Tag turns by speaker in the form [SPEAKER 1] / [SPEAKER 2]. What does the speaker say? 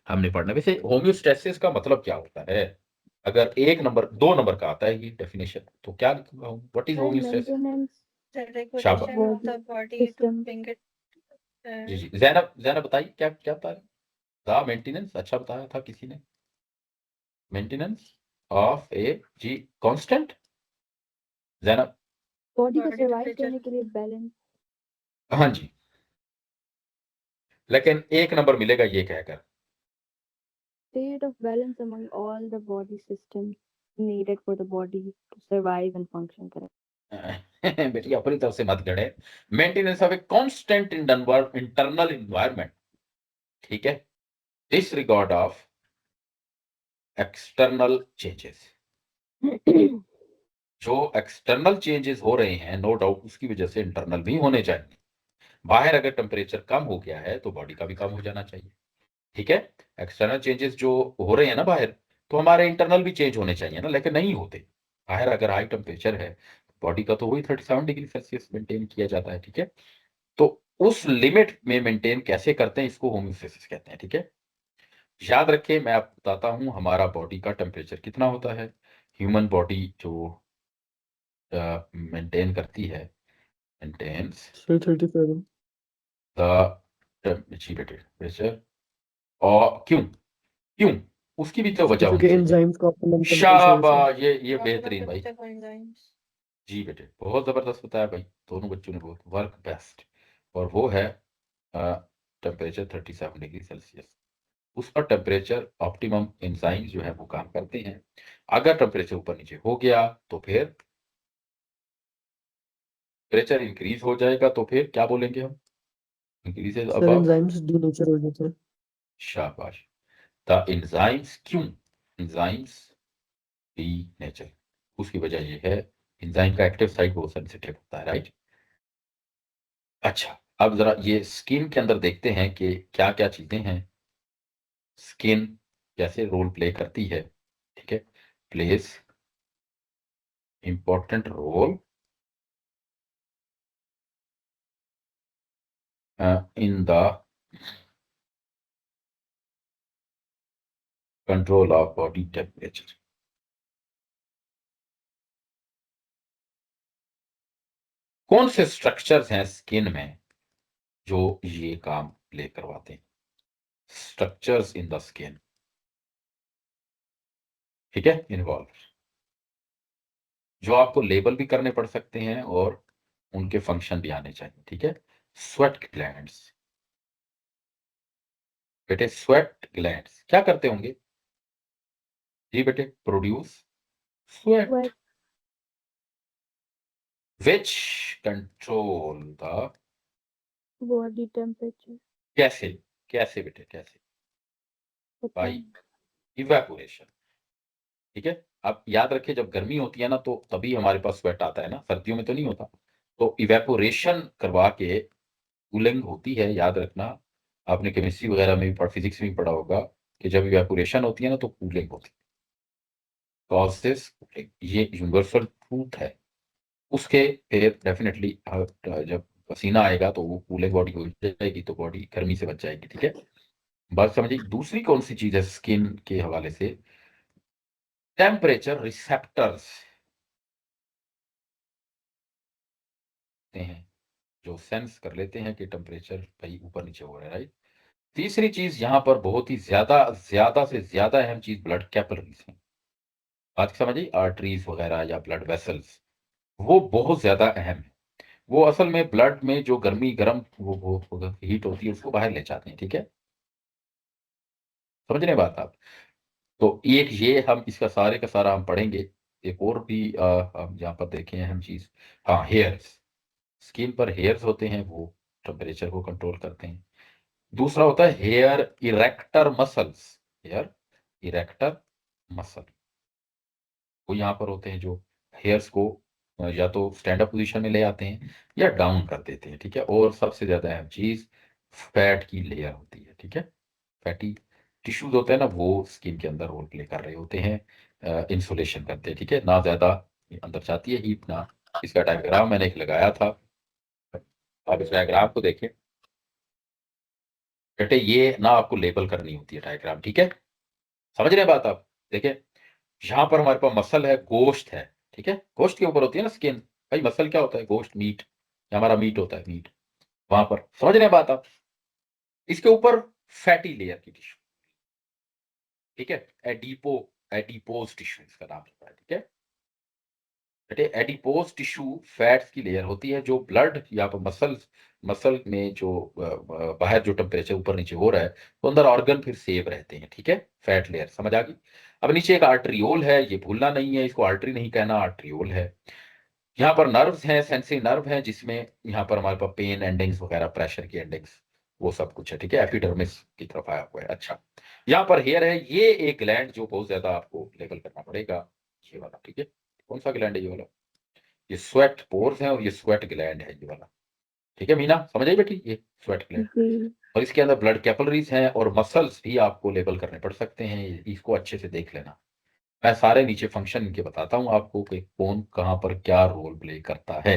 [SPEAKER 1] हमने पढ़ना। वैसे होम्योस्टेसिस का मतलब क्या होता है? अगर 1 नंबर 2 नंबर का आता है ये डेफिनेशन तो क्या लिखूंगा? What is homeostasis?
[SPEAKER 2] Maintenance
[SPEAKER 3] The
[SPEAKER 1] शाबाश।
[SPEAKER 3] regulation of the body to
[SPEAKER 2] system.
[SPEAKER 3] bring it
[SPEAKER 1] जी जी, ज़ैनब ज़ैनब बताइए क्या क्या बता रहे? द मेंटेनेंस, अच्छा बताया था किसी ने, maintenance of a G constant. Zainab.
[SPEAKER 2] Body को
[SPEAKER 3] body
[SPEAKER 2] सर्वाइव
[SPEAKER 3] temperature.
[SPEAKER 2] करने के लिए बैलेंस।
[SPEAKER 1] हाँ जी, लेकिन 1 नंबर मिलेगा ये कहकर।
[SPEAKER 2] State of balance among all the body systems needed for the body to survive and function correctly.
[SPEAKER 1] बेटी अपनी तरफ से मत गढ़े। Maintenance of a constant internal environment, ठीक है, डिसरिगार्ड ऑफ एक्सटर्नल चेंजेस। जो एक्सटर्नल चेंजेस हो रहे हैं नो डाउट उसकी वजह से इंटरनल भी होने चाहिए। बाहर अगर टेम्परेचर कम हो गया है तो बॉडी का भी कम हो जाना चाहिए, ठीक है। एक्सटर्नल चेंजेस जो हो रहे हैं ना बाहर, तो हमारे इंटरनल भी चेंज होने चाहिए ना, लेकिन नहीं होते। बाहर अगर हाई टेम्परेचर है, बॉडी का तो वही 37 डिग्री सेल्सियस मेंटेन किया जाता है, ठीक है। तो उस लिमिट में मेंटेन कैसे करते हैं, इसको होम्योस्टेसिस कहते हैं, ठीक है। याद रखिए, मैं आपको बताता हूँ हमारा बॉडी का टेम्परेचर कितना होता है। ह्यूमन बॉडी जो मेंटेन करती है, मेंटेन्स
[SPEAKER 4] सर 37।
[SPEAKER 1] द जी बेटे टेम्परेचर। और क्यों क्यों? उसकी भी तो वजह होनी
[SPEAKER 4] क्योंकि
[SPEAKER 1] चाहिए।
[SPEAKER 4] एंजाइम्स का ऑप्टिमम टेम्परेचर है सर।
[SPEAKER 1] शाबाश, ये
[SPEAKER 3] Proper
[SPEAKER 1] बेहतरीन भाई।
[SPEAKER 3] temperature for enzymes.
[SPEAKER 1] जी बेटे बहुत जबरदस्त बताया भाई, दोनों बच्चों ने बहुत वर्क बेस्ट। और वो है टेम्परेचर 37 डिग्री सेल्सियस। उसका टेम्परेचर ऑप्टिमम एंजाइम जो है वो काम करते हैं। अगर टेम्परेचर ऊपर नीचे हो गया तो फिर टेम्परेचर इंक्रीज हो जाएगा, तो फिर क्या बोलेंगे हम? Increases
[SPEAKER 4] sir
[SPEAKER 1] above.
[SPEAKER 4] Enzymes denature हो जाते हैं।
[SPEAKER 1] शाबाश। द एंजाइम्स क्यों? एंजाइम्स डी नेचर, उसकी वजह ये है एंजाइम का एक्टिव साइट बहुत सेंसिटिव होता है, राइट। अच्छा, अब जरा ये स्किन के अंदर देखते हैं कि क्या क्या चीजें हैं। स्किन कैसे रोल प्ले करती है, ठीक है। Plays important role in the control of body temperature. कौन से स्ट्रक्चर्स हैं स्किन में जो ये काम प्ले करवाते हैं? स्ट्रक्चर्स इन द स्किन, ठीक है, इन्वॉल्व, जो आपको लेबल भी करने पड़ सकते हैं और उनके फंक्शन भी आने चाहिए, ठीक है। स्वेट ग्लैंड्स, बेटे स्वेट ग्लैंड्स क्या करते होंगे? जी बेटे, produce sweat
[SPEAKER 2] Sweat,
[SPEAKER 1] which control the,
[SPEAKER 2] body temperature,
[SPEAKER 1] कैसे कैसे बेटे कैसे?
[SPEAKER 2] पता
[SPEAKER 1] बाई
[SPEAKER 2] है।
[SPEAKER 1] इवेपोरेशन, ठीक है। आप याद रखिए जब गर्मी होती है ना तो तभी हमारे पास स्वेट आता है ना, सर्दियों में तो नहीं होता। तो इवेपोरेशन करवा के कूलिंग होती है, याद रखना। आपने केमिस्ट्री वगैरह में भी पढ़ा, फिजिक्स में भी पढ़ा होगा कि जब इवेपोरेशन होती है ना तो कूलिंग होती है। कॉजेस कूलिंग, ये यूनिवर्सल ट्रूथ है। उसके फिर डेफिनेटली जब पसीना आएगा तो वो कूलिंग बॉडी हो जाएगी, तो बॉडी गर्मी से बच जाएगी, ठीक है। बात समझिए। दूसरी कौन सी चीज है स्किन के हवाले से? टेम्परेचर रिसेप्टर्स हैं जो सेंस कर लेते हैं कि टेम्परेचर भाई ऊपर नीचे हो रहा है, राइट। तीसरी चीज यहां पर बहुत ही ज्यादा ज्यादा से ज्यादा अहम चीज ब्लड कैपिलरीज है। बात समझिए, आर्टरीज वगैरह या ब्लड वेसल्स, वो बहुत ज्यादा अहम है। वो असल में ब्लड में जो गर्मी गर्म वो हीट होती है उसको बाहर ले जाते हैं, ठीक है। समझ रहे हैं बात आप? तो एक ये हम इसका सारे का सारा हम पढ़ेंगे। एक और भी हम यहाँ पर देखें अहम चीज, हाँ हेयर्स। स्किन पर हेयर्स होते हैं, वो टेम्परेचर को कंट्रोल करते हैं। दूसरा होता है hair erector muscles. Hair erector muscle, वो यहाँ पर होते हैं जो हेयर्स को या तो स्टैंड अप पोजीशन में ले आते हैं या डाउन कर देते हैं, ठीक है। और सबसे ज्यादा अहम चीज फैट की लेयर होती है, ठीक है। फैटी टिश्यूज होते हैं ना, वो स्किन के अंदर रोल प्ले कर रहे होते हैं, इंसुलेशन करते हैं, ठीक है। ना ज्यादा अंदर जाती है हीट ना। इसका डायग्राम मैंने एक लगाया था, आप इस डायग्राम को देखें। बेटे ये ना आपको लेबल करनी होती है डायग्राम, ठीक है? समझ रहे हैं बात आप? देखिए, यहाँ पर हमारे पास मसल है, गोश्त है, ठीक है? गोश्त के ऊपर होती है ना स्किन। भाई मसल क्या होता है? गोश्त, मीट। ये हमारा मीट होता है, मीट। वहाँ पर समझ रहे हैं बात आप? इसके ऊपर फैटी लेयर की टिश्यू, ठीक है? एडिपोज टिश्यू इसका नाम होता है, ठीक है? बेटे एडिपोज टिश्यू फैट्स की लेयर होती है जो ब्लड या पर मसल में जो बाहर जो टेम्परेचर ऊपर नीचे हो रहा है, तो अंदर ऑर्गन फिर सेव रहते हैं, ठीक है? फैट लेयर समझ आ गई? अब नीचे एक आर्टरियोल है, ये भूलना नहीं है, इसको आर्टरी नहीं कहना, आर्टरियोल है। यहाँ पर नर्व्स हैं, सेंसरी नर्व हैं, जिसमें यहाँ पर हमारे पास पेन एंडिंग्स वगैरह, प्रेशर की एंडिंग्स, वो सब कुछ है, ठीक है? एपिडर्मिस की तरफ आया हुआ है। अच्छा, यहाँ पर हेयर है, ये एक ग्लैंड जो बहुत ज्यादा आपको लेबल करना पड़ेगा, ये वाला, ठीक है? कौन सा ग्लैंड है ये वाला? ये स्वेट पोर्स है और ये स्वेट ग्लैंड है ये वाला, ठीक है मीना? समझ आई बेटी? ये स्वेट ग्लैंड,
[SPEAKER 2] जी
[SPEAKER 1] और इसके अंदर ब्लड कैपिलरीज हैं और मसल्स भी आपको लेबल करने पड़ सकते हैं, इसको अच्छे से देख लेना। मैं सारे नीचे फंक्शन इनके बताता हूँ आपको कि कौन कहाँ पर क्या रोल प्ले करता है।